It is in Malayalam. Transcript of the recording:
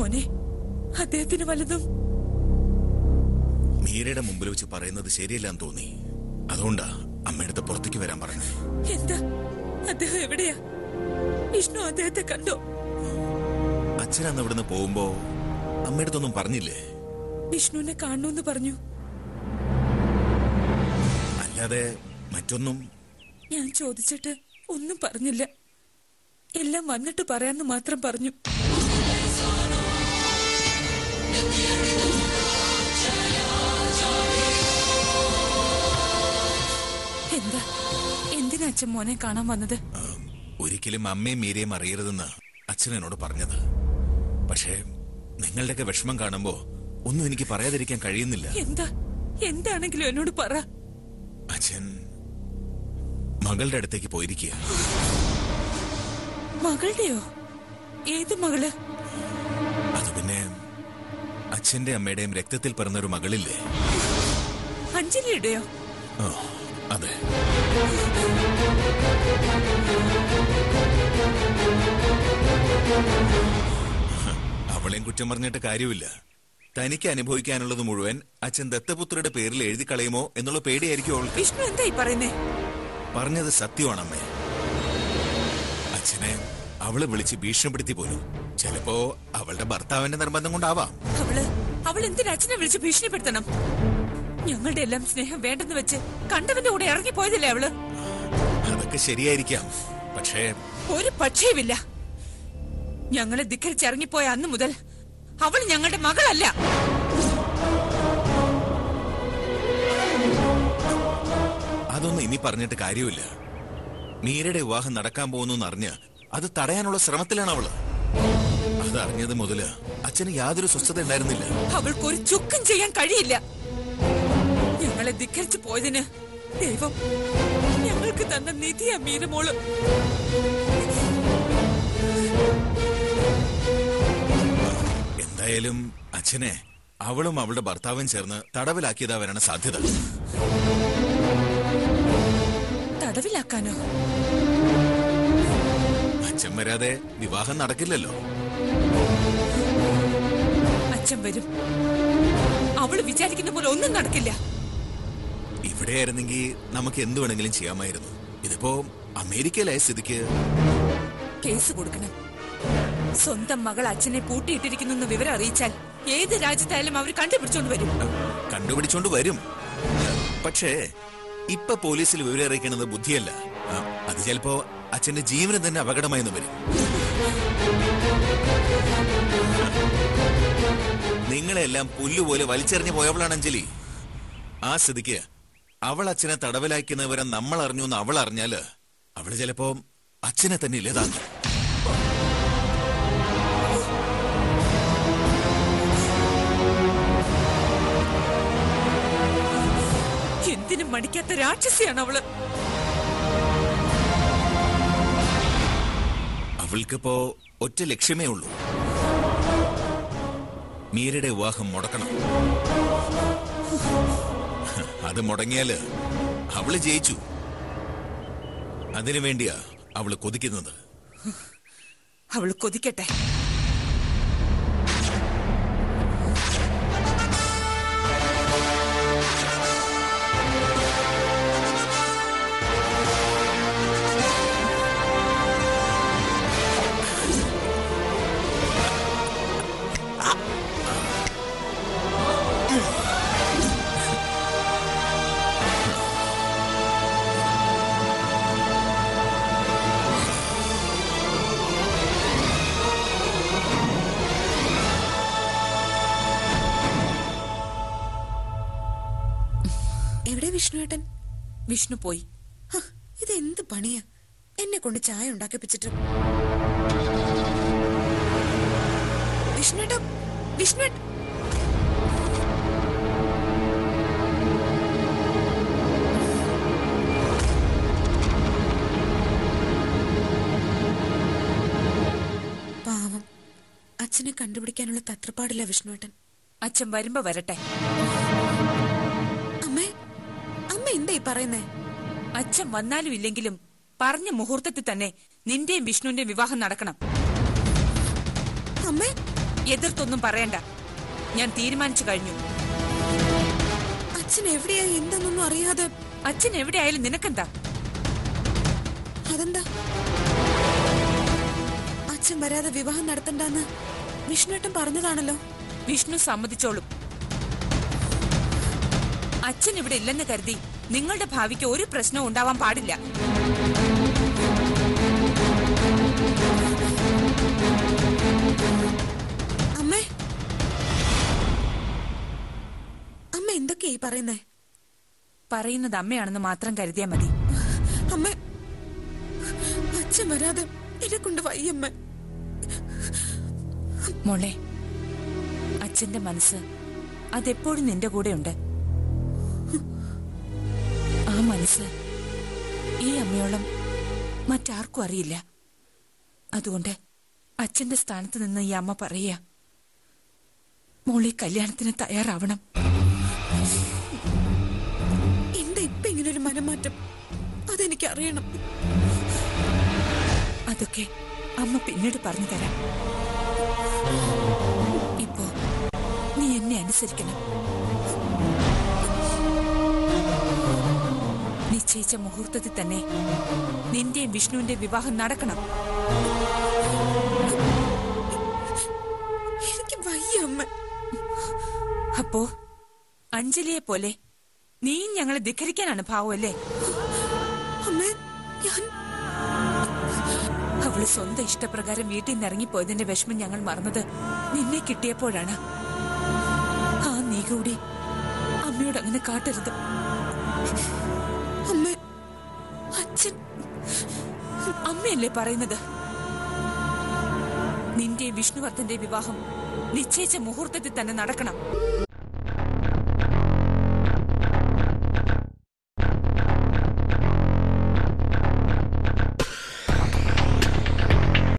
മോനെ, അദ്ദേഹത്തിന് വല്ലതും? മീരയുടെ മുമ്പിൽ വെച്ച് പറയുന്നത് ശരിയല്ലാന്ന് തോന്നി. അതുകൊണ്ടാ അമ്മയുടെ പുറത്തേക്ക് വരാൻ പറഞ്ഞു. എന്താ? അദ്ദേഹം എവിടെയാ? വിഷ്ണു അദ്ദേഹത്തെ കണ്ടോ? അച്ഛനന്ന് ഇവിടുന്ന് പോകുമ്പോ അമ്മയടുത്തൊന്നും പറഞ്ഞില്ലേ? വിഷ്ണുവിനെ കാണണമെന്ന് പറഞ്ഞു. അല്ലാതെ മറ്റൊന്നും? ഞാൻ ചോദിച്ചിട്ട് ഒന്നും പറഞ്ഞില്ല. എല്ലാം വന്നിട്ട് പറയാന്ന് മാത്രം പറഞ്ഞു. എന്താ? എന്തിനാ അച്ഛൻ മോനെ കാണാൻ വന്നത്? ഒരിക്കലും അമ്മയും മീരയും അറിയരുതെന്ന് അച്ഛൻ എന്നോട് പറഞ്ഞത്. പക്ഷേ നിങ്ങളുടെയൊക്കെ വിഷമം കാണുമ്പോ ഒന്നും എനിക്ക് പറയാതിരിക്കാൻ കഴിയുന്നില്ല. എന്താ? എന്താണെങ്കിലും എന്നോട് പറ. അച്ഛൻ മകളുടെ അടുത്തേക്ക് പോയിരിക്കുക. മകളുടെയോ? ഏത് മകള്? അത് പിന്നെ അച്ഛന്റെ അമ്മയുടെയും രക്തത്തിൽ പിറന്നൊരു മകളില്ലേ? അഞ്ജലിയുടെയോ? അതെ. അവളെയും കുറ്റം പറഞ്ഞിട്ട് കാര്യമില്ല. തനിക്ക് അനുഭവിക്കാനുള്ളത് മുഴുവൻ അച്ഛൻ ദത്തപുത്രയുടെ പേരിൽ എഴുതി കളയുമോ എന്നുള്ള പേടിയായിരിക്കും അവൾക്ക്. വിഷ്ണു എന്തായി പറയുന്നേ? പറഞ്ഞത് സത്യമാണ് അമ്മേ. അച്ഛനെ അവള് വിളിച്ച് ഭീഷണിപ്പെടുത്തി പോലും. ചിലപ്പോ അവളുടെ ഭർത്താവിന്റെ നിർബന്ധം കൊണ്ടാവാം. അവൾ എന്തിനാ അച്ഛനെ വിളിച്ച് ഭീഷണിപ്പെടുത്തണം? ഞങ്ങളുടെ എല്ലാം സ്നേഹം വേണ്ടെന്ന് വെച്ച് കണ്ടവന്റെ കൂടെ ഇറങ്ങിപ്പോയതല്ലേ അവള്? അതൊക്കെ ശരിയായിരിക്കാം. പക്ഷേ ഒരു പക്ഷേവില്ല. ഞങ്ങളെ ധിക്കരിച്ചിറങ്ങിപ്പോയ അന്ന് മുതൽ അവൾ ഞങ്ങളുടെ മകളല്ല. അതൊന്നും ഇനി പറഞ്ഞിട്ട് കാര്യമില്ല. മീരയുടെ വിവാഹം നടക്കാൻ പോകുന്നു അറിഞ്ഞ് അത് തടയാനുള്ള ശ്രമത്തിലാണ് അവള്. അതറിഞ്ഞത് മുതല് അച്ഛന് യാതൊരു സ്വസ്ഥത ഉണ്ടായിരുന്നില്ല. അവൾക്ക് ഒരു ചുക്കും ചെയ്യാൻ കഴിയില്ല. ഞങ്ങളെ ധിക്കരിച്ചു പോയതിന് ദൈവം ഞങ്ങൾക്ക് തന്ന നിധിയാ മീരമോള്. എന്തായാലും അച്ഛനെ അവളും അവളുടെ ഭർത്താവും ചേർന്ന് തടവിലാക്കിയതാ വരാണ് സാധ്യത. തടവിലാക്കാനോ? അച്ഛൻ വരാതെ വിവാഹം നടക്കില്ലല്ലോ. അച്ഛൻ വരും. അവള് വിചാരിക്കുന്ന പോലെ ഒന്നും നടക്കില്ല. ഇവിടെയായിരുന്നെങ്കിൽ നമുക്ക് എന്ത് വേണമെങ്കിലും ചെയ്യാമായിരുന്നു. ഇതിപ്പോ അമേരിക്കയിലായ സ്ഥിതിക്ക് കേസ് കൊടുക്കണം. സ്വന്തം മകൾ അച്ഛനെ പൂട്ടിയിട്ടിരിക്കുന്നു വിവരം അറിയിച്ചാൽ ഏത് രാജ്യത്തായാലും അവർ കണ്ടുപിടിച്ചോണ്ട് വരും. പക്ഷേ ഇപ്പൊ പോലീസിൽ വിവരം അറിയിക്കുന്നത് ബുദ്ധിയല്ല. അത് ചിലപ്പോ അച്ഛന്റെ ജീവന് തന്നെ അപകടമായെന്ന് വരും. നിങ്ങളെല്ലാം പുല്ലുപോലെ വലിച്ചെറിഞ്ഞു പോയവളാണ് അഞ്ജലി. ആ സ്ഥിതിക്ക് അവൾ അച്ഛനെ തടവിലാക്കുന്നവരെ നമ്മൾ അറിഞ്ഞു എന്ന് അവൾ അറിഞ്ഞാല് അവള് ചിലപ്പോ അച്ഛനെ തന്നെ ഇല്ലാതാക്കും. എന്തിനും മടിക്കാത്ത രാക്ഷസിയാണ് അവള്. അവൾക്കിപ്പോ ഒറ്റ ലക്ഷ്യമേ ഉള്ളൂ. മീരയുടെ വിവാഹം മുടക്കണം. അത് മുടങ്ങിയാല് അവള് ജയിച്ചു. അതിനു വേണ്ടിയാ അവള് കൊതിക്കുന്നത്. അവള് കൊതിക്കട്ടെ. എവിടെ വിഷ്ണുവേട്ടൻ? വിഷ്ണു പോയി. ഇതെന്ത് പണിയാ? എന്നെ കൊണ്ട് ചായ ഉണ്ടാക്കിപ്പിച്ചിട്ട്. വിഷ്ണുവേട്ട, വിഷ്ണുവേട്ട, പാവം അച്ഛനെ കണ്ടുപിടിക്കാനുള്ള തത്രപ്പാടില്ല വിഷ്ണുവേട്ടൻ. അച്ഛൻ വരുമ്പോ വരട്ടെ. എന്തായി പറയുന്നേ? അച്ഛൻ വന്നാലും ഇല്ലെങ്കിലും പറഞ്ഞ മുഹൂർത്തത്തിൽ തന്നെ നിന്റെയും വിഷ്ണുവിന്റെയും വിവാഹം നടക്കണം. അമ്മേ, എതിർത്തൊന്നും പറയണ്ട. ഞാൻ തീരുമാനിച്ചു കഴിഞ്ഞു. അച്ഛൻ എവിടെയാ എന്താണെന്നൊന്നും അറിയാതെ. അച്ഛൻ എവിടെയായാലും നിനക്കെന്താ? അതെന്താ? അച്ഛൻ വരാതെ വിവാഹം നടത്തണ്ടെന്ന് വിഷ്ണുവേട്ടൻ പറഞ്ഞതാണല്ലോ. വിഷ്ണു സമ്മതിച്ചോളും. അച്ഛൻ ഇവിടെ ഇല്ലെന്ന് കരുതി നിങ്ങളുടെ ഭാവിക്ക് ഒരു പ്രശ്നവും ഉണ്ടാവാൻ പാടില്ല. അമ്മേ, അമ്മ എന്തൊക്കെയായി പറയുന്നേ? പറയുന്നത് അമ്മയാണെന്ന് മാത്രം കരുതിയാ മതി. അമ്മ, അച്ഛൻ വരാതെ എന്നെ കൊണ്ട് വയ്യമ്മ. മോളെ, അച്ഛന്റെ മനസ്സ് അതെപ്പോഴും നിന്റെ കൂടെ ഉണ്ട്. ആ മനസ്സ് ഈ അമ്മയോളം മറ്റാർക്കും അറിയില്ല. അതുകൊണ്ട് അച്ഛന്റെ സ്ഥാനത്ത് നിന്ന് ഈ അമ്മ പറയുക, മോളെ കല്യാണത്തിന് തയ്യാറാവണം. എന്താ ഇപ്പൊ ഇങ്ങനൊരു മനംമാറ്റം? അതെനിക്ക് അറിയണം. അതൊക്കെ അമ്മ പിന്നീട് പറഞ്ഞു തരാം. ഇപ്പോ നീ എന്നെ അനുസരിക്കണം. നിശ്ചയിച്ച മുഹൂർത്തത്തിൽ തന്നെ നിന്റെയും വിഷ്ണുവിന്റെ വിവാഹം നടക്കണം. എനിക്ക് വയ്യ അമ്മ. അപ്പോ അഞ്ജലിയെ പോലെ നീയും ഞങ്ങളെ ധിക്കരിക്കാനാണ് ഭാവമല്ലേ? അമ്മ, ഞാൻ അവള് സ്വന്തം ഇഷ്ടപ്രകാരം വീട്ടിൽ നിന്ന് ഇറങ്ങിപ്പോയതിന്റെ വിഷമം ഞങ്ങൾ മറന്നത് നിന്നെ കിട്ടിയപ്പോഴാണ്. ആ നീ കൂടി അമ്മയോട് അങ്ങനെ കാട്ടരുത്. അമ്മ, അച്ഛൻ അമ്മയല്ലേ പറയുന്നത്? നിന്റെ വിഷ്ണുവർദ്ധന്റെ വിവാഹം നിശ്ചയിച്ച മുഹൂർത്തത്തിൽ തന്നെ നടക്കണം.